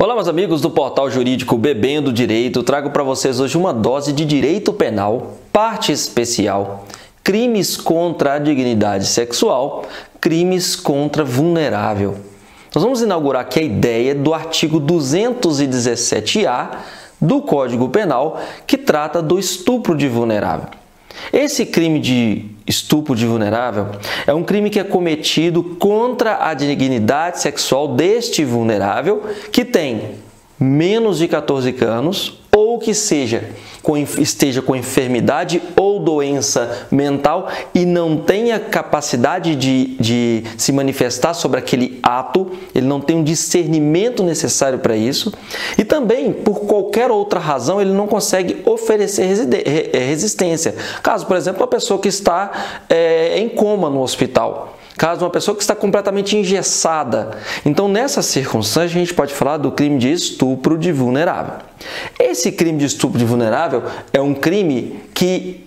Olá, meus amigos do portal jurídico Bebendo Direito. Trago para vocês hoje uma dose de direito penal, parte especial, crimes contra a dignidade sexual, crimes contra vulnerável. Nós vamos inaugurar aqui a ideia do artigo 217-A do Código Penal, que trata do estupro de vulnerável. Esse crime de estupro de vulnerável é um crime que é cometido contra a dignidade sexual deste vulnerável que tem menos de 14 anos ou que esteja com enfermidade ou doença mental e não tenha capacidade de se manifestar sobre aquele ato, ele não tem um discernimento necessário para isso e também, por qualquer outra razão, ele não consegue oferecer resistência. Caso, por exemplo, uma pessoa que está em coma no hospital. Caso uma pessoa que está completamente engessada. Então, nessa circunstância, a gente pode falar do crime de estupro de vulnerável. Esse crime de estupro de vulnerável é um crime que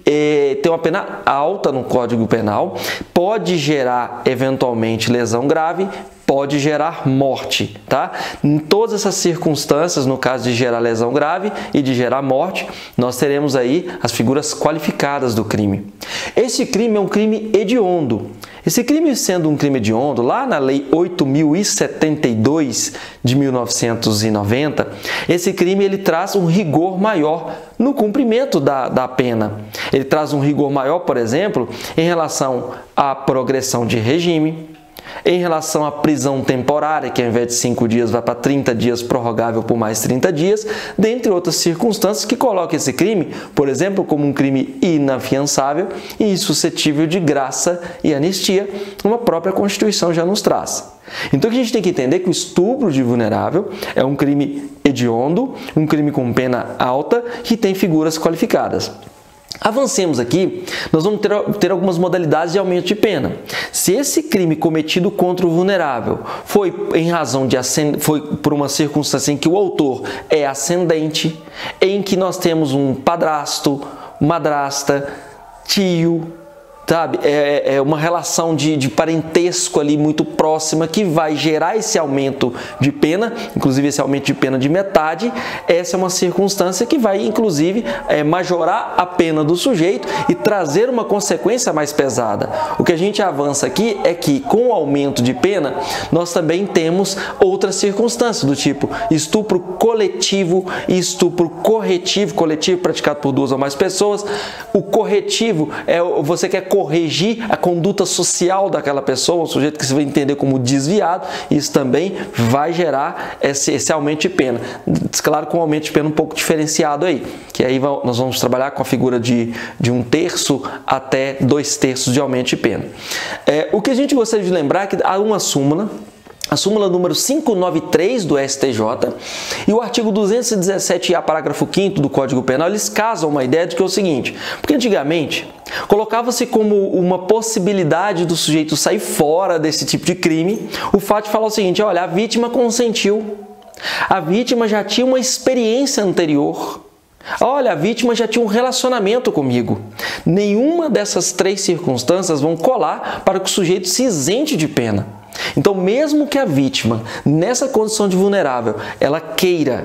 tem uma pena alta no Código Penal, pode gerar, eventualmente, lesão grave, pode gerar morte, tá? Em todas essas circunstâncias, no caso de gerar lesão grave e de gerar morte, nós teremos aí as figuras qualificadas do crime. Esse crime é um crime hediondo. Esse crime sendo um crime hediondo, lá na Lei 8.072 de 1990, esse crime ele traz um rigor maior no cumprimento da pena. Ele traz um rigor maior, por exemplo, em relação à progressão de regime, em relação à prisão temporária, que ao invés de 5 dias vai para 30 dias, prorrogável por mais 30 dias, dentre outras circunstâncias que colocam esse crime, por exemplo, como um crime inafiançável e insuscetível de graça e anistia, como a própria Constituição já nos traz. Então, a gente tem que entender que o estupro de vulnerável é um crime hediondo, um crime com pena alta que tem figuras qualificadas. Avancemos aqui, nós vamos ter algumas modalidades de aumento de pena. Se esse crime cometido contra o vulnerável foi por uma circunstância em que o autor é ascendente, em que nós temos um padrasto, madrasta, tio, sabe? É uma relação de parentesco ali muito próxima que vai gerar esse aumento de pena, inclusive esse aumento de pena de metade. Essa é uma circunstância que vai, inclusive, majorar a pena do sujeito e trazer uma consequência mais pesada. O que a gente avança aqui é que, com o aumento de pena, nós também temos outras circunstâncias, do tipo estupro coletivo e estupro corretivo, coletivo praticado por 2 ou mais pessoas. O corretivo você quer corrigir a conduta social daquela pessoa, um sujeito que se vai entender como desviado, isso também vai gerar esse aumento de pena. Claro, com um aumento de pena um pouco diferenciado aí, que aí nós vamos trabalhar com a figura de 1/3 até 2/3 de aumento de pena. O que a gente gostaria de lembrar é que há uma súmula, a súmula número 593 do STJ e o artigo 217-A, parágrafo 5º do Código Penal, eles casam uma ideia de que é o seguinte, porque antigamente colocava-se como uma possibilidade do sujeito sair fora desse tipo de crime o fato de falar o seguinte: olha, a vítima consentiu, a vítima já tinha uma experiência anterior, olha, a vítima já tinha um relacionamento comigo. Nenhuma dessas 3 circunstâncias vão colar para que o sujeito se isente de pena. Então, mesmo que a vítima, nessa condição de vulnerável, ela queira,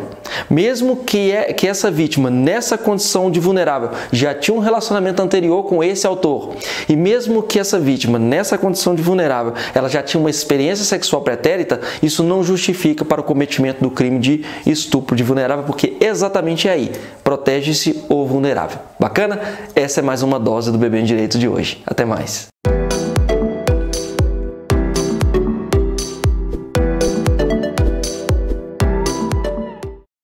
mesmo que essa vítima, nessa condição de vulnerável, já tinha um relacionamento anterior com esse autor, e mesmo que essa vítima, nessa condição de vulnerável, ela já tinha uma experiência sexual pretérita, isso não justifica para o cometimento do crime de estupro de vulnerável, porque exatamente aí protege-se o vulnerável. Bacana? Essa é mais uma dose do Bebendo Direito de hoje. Até mais!